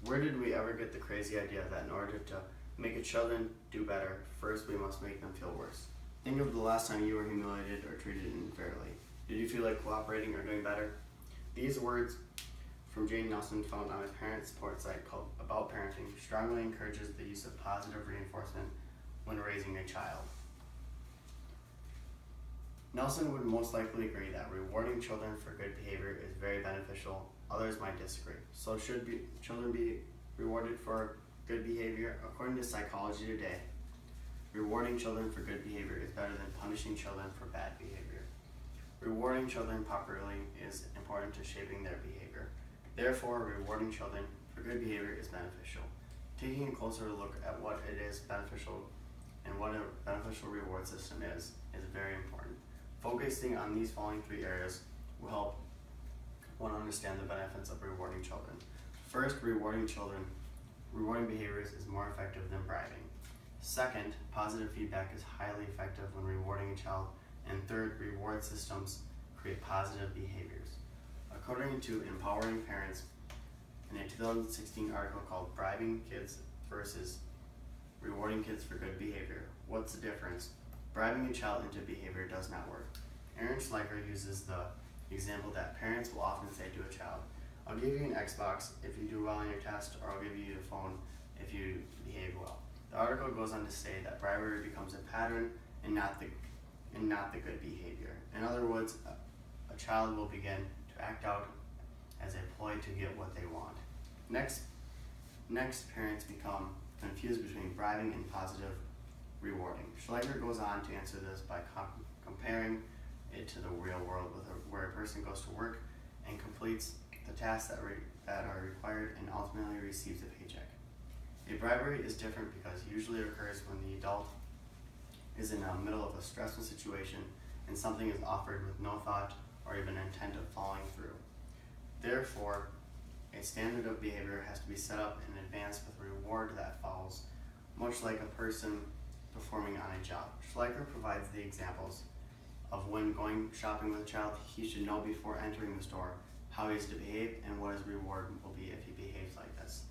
Where did we ever get the crazy idea that in order to make a children do better, first we must make them feel worse? Think of the last time you were humiliated or treated unfairly. Did you feel like cooperating or doing better? These words from Jane Nelson, found on a parent support site called About Parenting, strongly encourages the use of positive reinforcement when raising a child. Nelson would most likely agree that rewarding children for good behavior is very beneficial. Others might disagree. So should children be rewarded for good behavior? According to Psychology Today, rewarding children for good behavior is better than punishing children for bad behavior. Rewarding children properly is important to shaping their behavior. Therefore, rewarding children for good behavior is beneficial. Taking a closer look at what it is beneficial and what a beneficial reward system is very important. Focusing on these following three areas will help one understand the benefits of rewarding children. First, rewarding behaviors is more effective than bribing. Second, positive feedback is highly effective when rewarding a child. And third, reward systems create positive behaviors. According to Empowering Parents, in a 2016 article called Bribing Kids versus Rewarding Kids for Good Behavior, what's the difference? Bribing a child into behavior does not work. Aaron Schleicher uses the example that parents will often say to a child, "I'll give you an Xbox if you do well on your test, or I'll give you a phone if you behave well." The article goes on to say that bribery becomes a pattern and not the good behavior. In other words, a child will begin to act out as a ploy to get what they want. Next, parents become confused between bribing and positive rewarding. Schleicher goes on to answer this by comparing it to the real world, where a person goes to work and completes the tasks that are required and ultimately receives a paycheck. A bribery is different because it usually occurs when the adult is in the middle of a stressful situation and something is offered with no thought or even intent of following through. Therefore, a standard of behavior has to be set up in advance with a reward that follows, much like a person performing on a job. Schleicher provides the examples of when going shopping with a child, he should know before entering the store how he is to behave and what his reward will be if he behaves like this.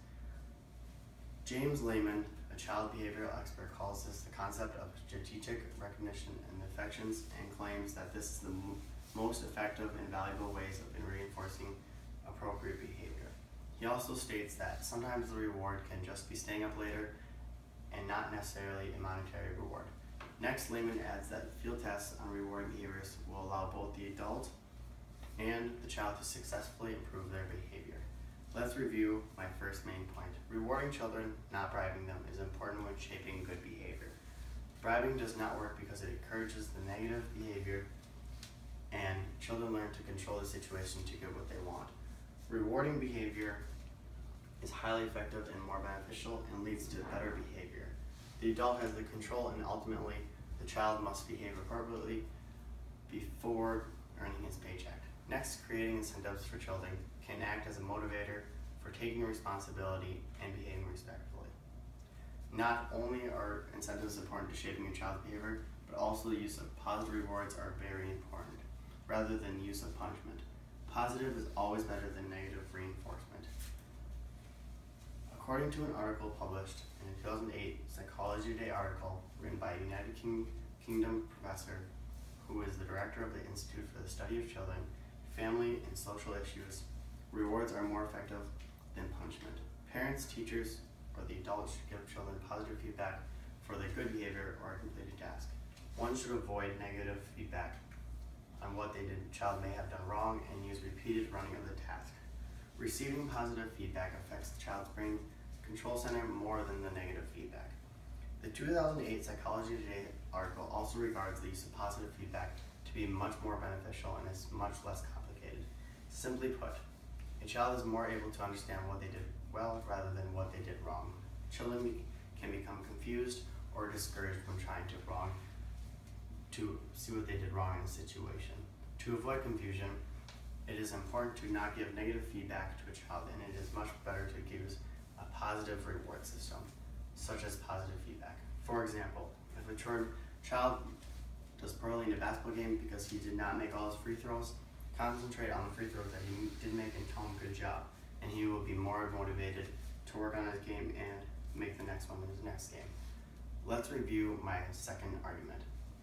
James Lehman, a child behavioral expert, calls this the concept of strategic recognition and affections and claims that this is the most effective and valuable ways of reinforcing appropriate behavior. He also states that sometimes the reward can just be staying up later and not necessarily a monetary reward. Next, Lehman adds that field tests on rewarding behaviors will allow both the adult and the child to successfully improve their behavior. Let's review my first main point. Rewarding children, not bribing them, is important when shaping good behavior. Bribing does not work because it encourages the negative behavior and children learn to control the situation to get what they want. Rewarding behavior is highly effective and more beneficial and leads to better behavior. The adult has the control and ultimately the child must behave appropriately before earning his paycheck. Next, creating incentives for children can act as a motivator for taking responsibility and behaving respectfully. Not only are incentives important to shaping a child's behavior, but also the use of positive rewards are very important, rather than the use of punishment. Positive is always better than negative reinforcement. According to an article published in a 2008 Psychology Today article written by a United Kingdom professor who is the director of the Institute for the Study of Children, Family and Social Issues, rewards are more effective than punishment. Parents, teachers, or the adults should give children positive feedback for their good behavior or a completed task. One should avoid negative feedback on what the child may have done wrong and use repeated running of the task. Receiving positive feedback affects the child's brain control center more than the negative feedback. The 2008 Psychology Today article also regards the use of positive feedback to be much more beneficial and is much less complicated. Simply put, a child is more able to understand what they did well rather than what they did wrong. Children can become confused or discouraged when trying to see what they did wrong in a situation. To avoid confusion, it is important to not give negative feedback to a child, and it is much better to use a positive reward system, such as positive feedback. For example, if a child does poorly in a basketball game because he did not make all his free throws, concentrate on the free throws that he did make and tell him good job, and he will be more motivated to to work on his game and make the next one in his next game. Let's review my second argument.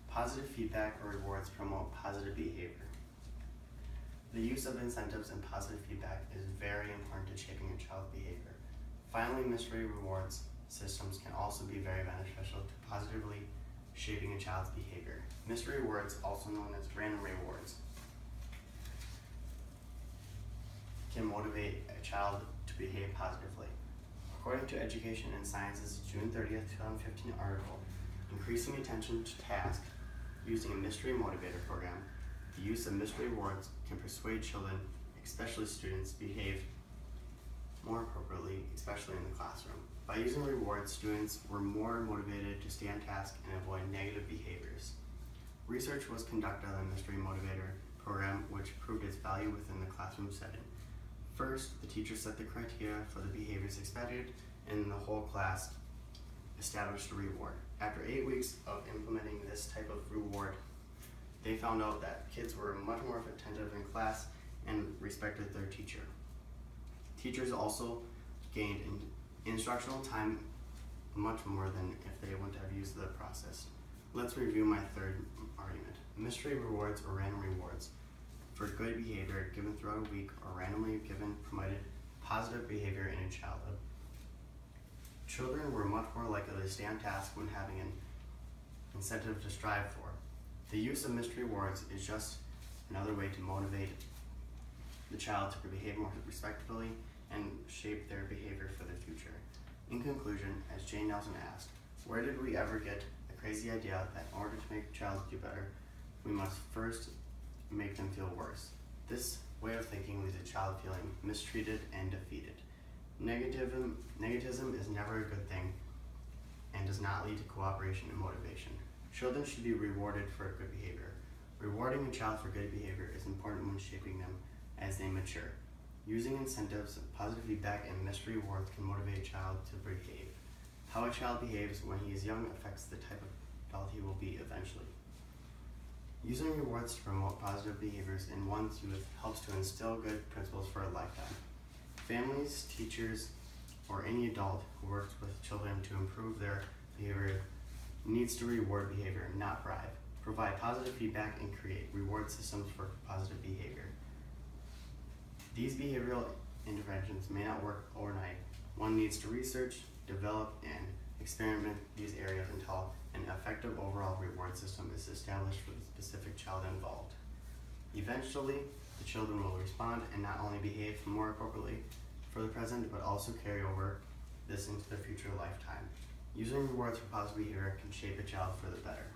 Positive feedback or rewards promote positive behavior. The use of incentives and positive feedback is very important to shaping a child's behavior. Finally, mystery rewards systems can also be very beneficial to positively shaping a child's behavior. Mystery rewards, also known as random rewards, can motivate a child to behave positively. According to Education and Science's June 30th, 2015 article, Increasing Attention to Task Using a Mystery Motivator Program, the use of mystery rewards can persuade children, especially students, behave more appropriately, especially in the classroom. By using rewards, students were more motivated to stay on task and avoid negative behaviors. Research was conducted on the Mystery Motivator Program, which proved its value within the classroom setting. First, the teacher set the criteria for the behaviors expected, and the whole class established a reward. After 8 weeks of implementing this type of reward, they found out that kids were much more attentive in class and respected their teacher. Teachers also gained instructional time much more than if they wouldn't have used the process. Let's review my third argument. Mystery rewards or random rewards for good behavior given throughout a week or randomly given promoted positive behavior in a childhood. Children were much more likely to stay on task when having an incentive to strive for. The use of mystery rewards is just another way to motivate the child to behave more respectfully and shape their behavior for the future. In conclusion, as Jane Nelson asked, where did we ever get the crazy idea that in order to make a child do better, we must first make them feel worse? This way of thinking leaves a child feeling mistreated and defeated. Negativism is never a good thing and does not lead to cooperation and motivation. Children should be rewarded for good behavior. Rewarding a child for good behavior is important when shaping them as they mature. Using incentives, positive feedback, and mystery rewards can motivate a child to behave. How a child behaves when he is young affects the type of adult he will be eventually. Using rewards to promote positive behaviors in one's youth helps to instill good principles for a lifetime. Families, teachers, or any adult who works with children to improve their behavior needs to reward behavior, not bribe. Provide positive feedback and create reward systems for positive behavior. These behavioral interventions may not work overnight. One needs to research, develop, and experiment these areas until an effective overall reward system is established for the specific child involved. Eventually, the children will respond and not only behave more appropriately for the present, but also carry over this into their future lifetime. Using rewards for positive behavior can shape a child for the better.